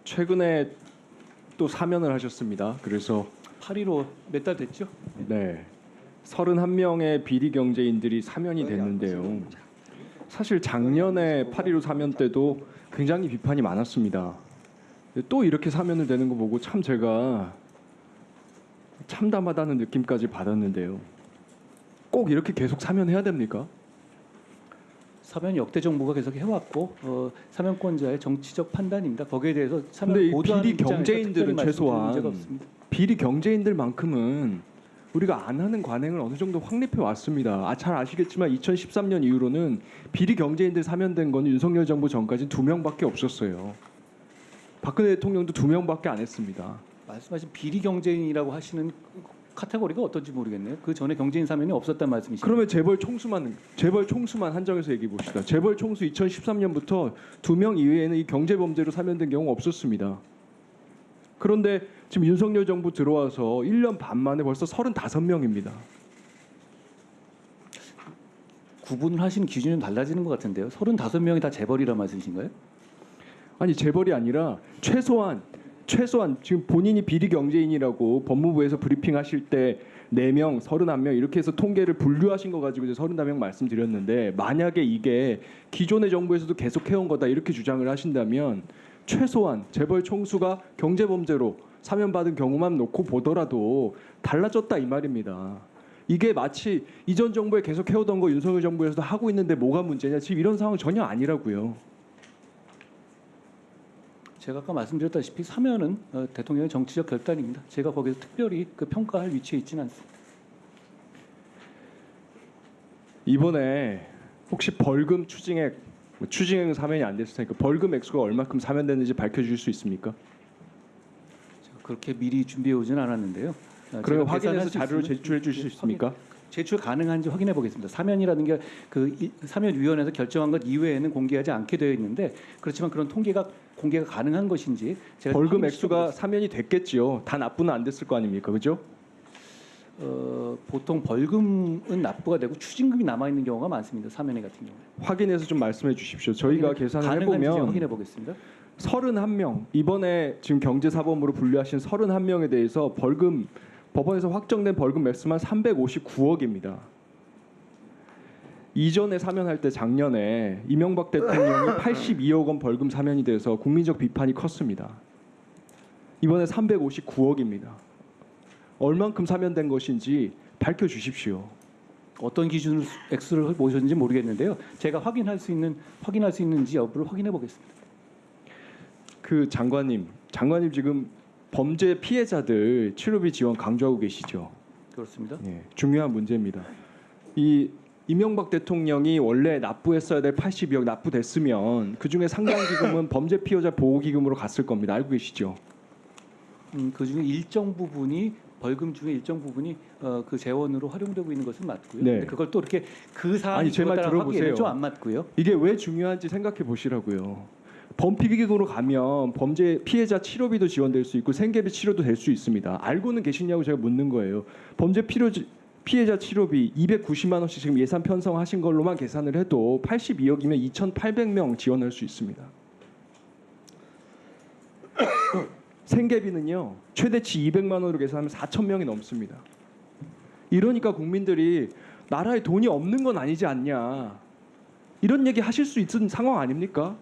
최근에 또 사면을 하셨습니다. 그래서 8.15 몇 달 됐죠? 네, 31명의 비리 경제인들이 사면이 됐는데요. 사실 작년에 8.15 사면 때도 굉장히 비판이 많았습니다. 또 이렇게 사면을 되는 거 보고 참 제가 참담하다는 느낌까지 받았는데요. 꼭 이렇게 계속 사면해야 됩니까? 사면 역대 정부가 계속 해왔고 사면권자의 정치적 판단입니다. 거기에 대해서 사면 근데 이 보도하는 비리 입장에서 경제인들은 특별히 말씀드릴 최소한 문제가 없습니다. 비리 경제인들만큼은 우리가 안 하는 관행을 어느 정도 확립해 왔습니다. 잘 아시겠지만 2013년 이후로는 비리 경제인들 사면된 건 윤석열 정부 전까지 2명밖에 없었어요. 박근혜 대통령도 2명밖에 안 했습니다. 말씀하신 비리 경제인이라고 하시는 카테고리가 어떤지 모르겠네요. 그 전에 경제인 사면이 없었단 말씀이시죠? 그러면 재벌 총수만 한정해서 얘기해 봅시다. 재벌 총수 2013년부터 2명 이외에는 이 경제 범죄로 사면된 경우 없었습니다. 그런데 지금 윤석열 정부 들어와서 1년 반 만에 벌써 35명입니다. 구분을 하시는 기준이 좀 달라지는 것 같은데요. 35명이 다 재벌이란 말씀이신가요? 아니 재벌이 아니라 최소한 지금 본인이 비리 경제인이라고 법무부에서 브리핑하실 때 4명, 31명 이렇게 해서 통계를 분류하신 거 가지고 이제 31명 말씀드렸는데 만약에 이게 기존의 정부에서도 계속 해온 거다 이렇게 주장을 하신다면 최소한 재벌 총수가 경제범죄로 사면받은 경우만 놓고 보더라도 달라졌다 이 말입니다. 이게 마치 이전 정부에 계속 해오던 거 윤석열 정부에서도 하고 있는데 뭐가 문제냐 지금 이런 상황 전혀 아니라고요. 제가 아까 말씀드렸다시피 사면은 대통령의 정치적 결단입니다. 제가 거기서 특별히 그 평가할 위치에 있지는 않습니다. 이번에 혹시 벌금 추징액 사면이 안 됐을 테니까 벌금 액수가 얼마큼 사면됐는지 밝혀주실 수 있습니까? 제가 그렇게 미리 준비해 오진 않았는데요. 그러면 제가 확인해서 계산할 수 자료를 있으면 제출해 주실 수 있습니까? 제출 가능한지 확인해 보겠습니다. 사면이라는 게 그 사면위원회에서 결정한 것 이외에는 공개하지 않게 되어 있는데 그렇지만 그런 통계가 공개가 가능한 것인지 제가 벌금 확인해 액수가 보겠습니다. 사면이 됐겠지요. 다 납부는 안 됐을 거 아닙니까, 그죠? 보통 벌금은 납부가 되고 추징금이 남아 있는 경우가 많습니다. 사면회 같은 경우에. 확인해서 좀 말씀해 주십시오. 저희가 계산을 가능한지 제가 해보면 확인해 보겠습니다. 31명 이번에 지금 경제사범으로 분류하신 31명에 대해서 벌금 법원에서 확정된 벌금 액수만 359억입니다. 이전에 사면할 때 작년에 이명박 대통령이 82억 원 벌금 사면이 돼서 국민적 비판이 컸습니다. 이번에 359억입니다. 얼만큼 사면된 것인지 밝혀주십시오. 어떤 기준으로 액수를 보셨는지 모르겠는데요. 제가 확인할 수 있는지 여부를 확인해 보겠습니다. 그 장관님 지금 범죄 피해자들 치료비 지원 강조하고 계시죠? 그렇습니다. 예, 중요한 문제입니다. 이 이명박 대통령이 원래 납부했어야 될 82억 납부됐으면 그 중에 상당 기금은 범죄 피해자 보호 기금으로 갔을 겁니다. 알고 계시죠? 그 중에 일정 부분이 벌금 중에 일정 부분이 그 재원으로 활용되고 있는 것은 맞고요. 네. 근데 그걸 또 이렇게 그 사안이 아니, 제말 들어보세요. 좀안 맞고요. 이게 왜 중요한지 생각해 보시라고요. 범피기금으로 가면 범죄 피해자 치료비도 지원될 수 있고 생계비 치료도 될 수 있습니다. 알고는 계시냐고 제가 묻는 거예요. 범죄 피해자 치료비 290만 원씩 지금 예산 편성하신 걸로만 계산을 해도 82억이면 2,800명 지원할 수 있습니다. 생계비는요 최대치 200만 원으로 계산하면 4,000명이 넘습니다. 이러니까 국민들이 나라에 돈이 없는 건 아니지 않냐 이런 얘기 하실 수 있는 상황 아닙니까?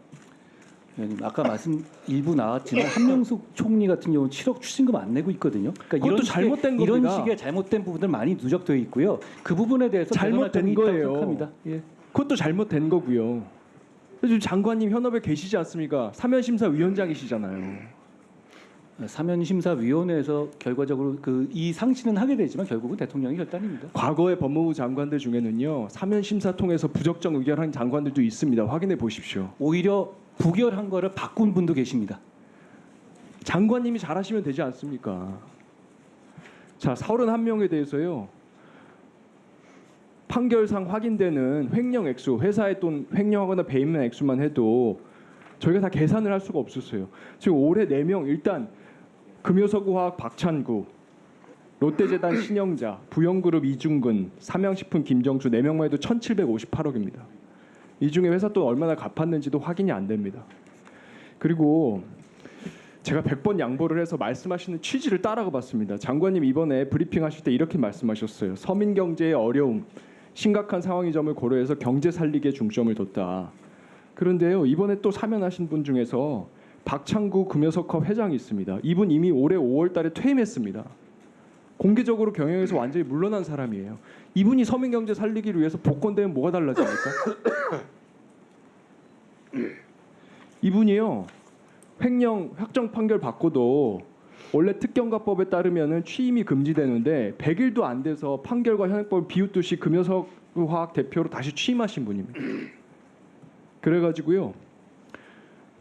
의원님, 아까 말씀 일부 나왔지만 한명숙 총리 같은 경우는 7억 추징금 안 내고 있거든요. 그러니까 그것도 잘못된 겁니다. 이런 식의 잘못된 부분들 많이 누적되어 있고요. 그 부분에 대해서 잘못된 개선할 점이 있다고 거예요. 생각합니다. 예. 그것도 잘못된 거고요. 지금 장관님 현업에 계시지 않습니까? 사면심사위원장이시잖아요. 사면심사위원회에서 결과적으로 이 상신은 하게 되지만 결국은 대통령의 결단입니다. 과거의 법무부 장관들 중에는요 사면심사 통해서 부적정 의결한 장관들도 있습니다. 확인해 보십시오. 오히려 부결한 거를 바꾼 분도 계십니다. 장관님이 잘하시면 되지 않습니까? 자, 31명에 대해서요. 판결상 확인되는 횡령 액수, 회사의 돈 횡령하거나 배임한 액수만 해도 저희가 다 계산을 할 수가 없었어요. 지금 올해 4명 일단 금요서구화학 박찬구, 롯데재단 신영자, 부영그룹 이중근, 삼양식품 김정수 4명만 해도 1,758억입니다. 이 중에 회사 돈 얼마나 갚았는지도 확인이 안 됩니다. 그리고 제가 100번 양보를 해서 말씀하시는 취지를 따라가 봤습니다. 장관님 이번에 브리핑하실 때 이렇게 말씀하셨어요. 서민 경제의 어려움, 심각한 상황의 점을 고려해서 경제 살리기에 중점을 뒀다. 그런데요, 이번에 또 사면하신 분 중에서 박창구 금요석협 회장이 있습니다. 이분 이미 올해 5월달에 퇴임했습니다. 공개적으로 경영에서 완전히 물러난 사람이에요. 이분이 서민 경제 살리기를 위해서 복권되면 뭐가 달라집니까? 이분이요, 횡령 확정 판결 받고도 원래 특경가법에 따르면은 취임이 금지되는데 100일도 안 돼서 판결과 현행법을 비웃듯이 금요석 화학 대표로 다시 취임하신 분입니다. 그래가지고요,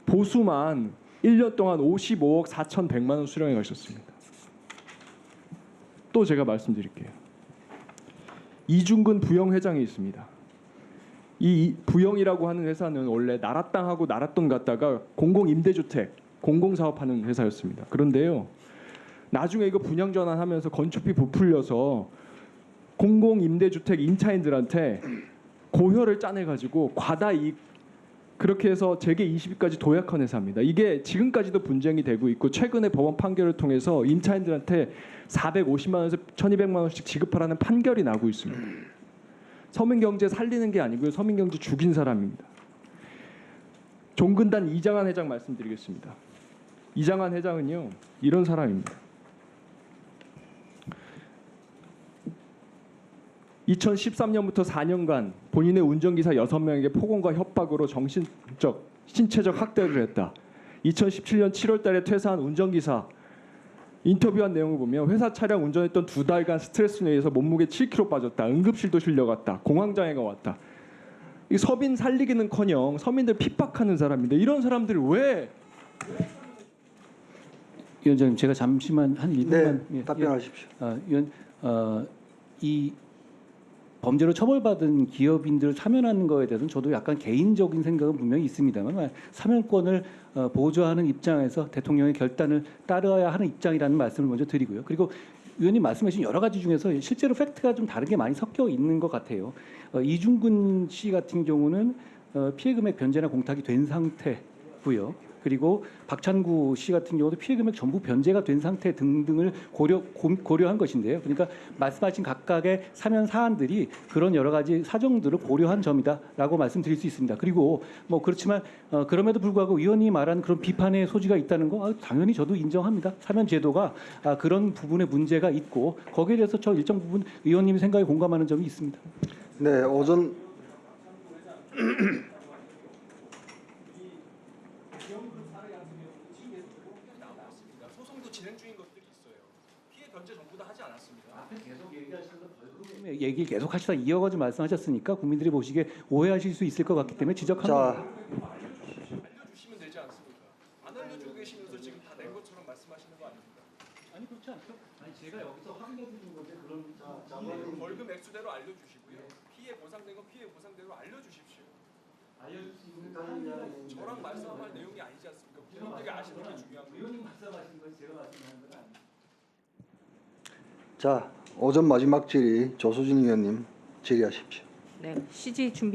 보수만 1년 동안 55억 4,100만 원 수령해 가셨습니다. 또 제가 말씀드릴게요. 이중근 부영회장이 있습니다. 이 부영이라고 하는 회사는 원래 나라 땅하고 나라 돈 갖다가 공공 임대주택, 공공사업하는 회사였습니다. 그런데요, 나중에 이거 분양 전환하면서 건축비 부풀려서 공공 임대주택 임차인들한테 고효를 짜내가지고 과다 이익, 그렇게 해서 재계 20위까지 도약한 회사입니다. 이게 지금까지도 분쟁이 되고 있고 최근에 법원 판결을 통해서 임차인들한테 450만 원에서 1,200만 원씩 지급하라는 판결이 나고 있습니다. 서민경제 살리는 게 아니고요, 서민경제 죽인 사람입니다. 종근단 이장한 회장 말씀드리겠습니다. 이장한 회장은요, 이런 사람입니다. 2013년부터 4년간 본인의 운전기사 6명에게 폭언과 협박으로 정신적, 신체적 학대를 했다. 2017년 7월 달에 퇴사한 운전기사 인터뷰한 내용을 보면 회사 차량 운전했던 2달간 스트레스에 의해서 몸무게 7kg 빠졌다. 응급실도 실려갔다. 공황장애가 왔다. 이 서민 살리기는커녕 서민들 핍박하는 사람인데 이런 사람들이 왜? 위원장님, 제가 잠시만 한 1분만 답변하십시오. 이 범죄로 처벌받은 기업인들을 사면하는 거에 대해서는 저도 약간 개인적인 생각은 분명히 있습니다만, 사면권을 보좌하는 입장에서 대통령의 결단을 따라야 하는 입장이라는 말씀을 먼저 드리고요. 그리고 위원님 말씀하신 여러 가지 중에서 실제로 팩트가 좀 다르게 많이 섞여 있는 것 같아요. 이중근 씨 같은 경우는 피해 금액 변제나 공탁이 된 상태고요. 그리고 박찬구 씨 같은 경우도 피해 금액 전부 변제가 된 상태 등등을 고려한 것인데요. 그러니까 말씀하신 각각의 사면 사안들이 그런 여러 가지 사정들을 고려한 점이다라고 말씀드릴 수 있습니다. 그리고 뭐 그렇지만 그럼에도 불구하고 위원님이 말하는 그런 비판의 소지가 있다는 거 당연히 저도 인정합니다. 사면 제도가 그런 부분에 문제가 있고 거기에 대해서 저 일정 부분 위원님 생각에 공감하는 점이 있습니다. 네, 오전 소송도 진행 중인 것들이 있어요. 피해 변제 전부 다 하지 않았습니다. 앞에 계속 얘기하시면서 벌금의 얘기 계속 하시다 이어가지고 말씀하셨으니까 국민들이 보시기에 오해하실 수 있을 것 같기 때문에 지적합니다. 알려주시면 되지 않습니까? 안 알려주고 계시면서 지금 다 낸 것처럼 말씀하시는 거 아닙니까? 아니 그렇지 않죠. 아니 제가 여기서 확인해 드리는 건데 그런 벌금 액수대로 알려주시고요. 피해 보상된 건 피해 보상대로 알려주십시오. 알려줄 수 있는 저랑 말씀할 내용이 아니지 않습니까? 국민들이 아시는 게 중요한 거예요. 의원님 말씀하신 건 제가 말씀하는 건 아니에요. 자, 오전 마지막 질의 조수진 의원님 질의하십시오. 네, CG 준비.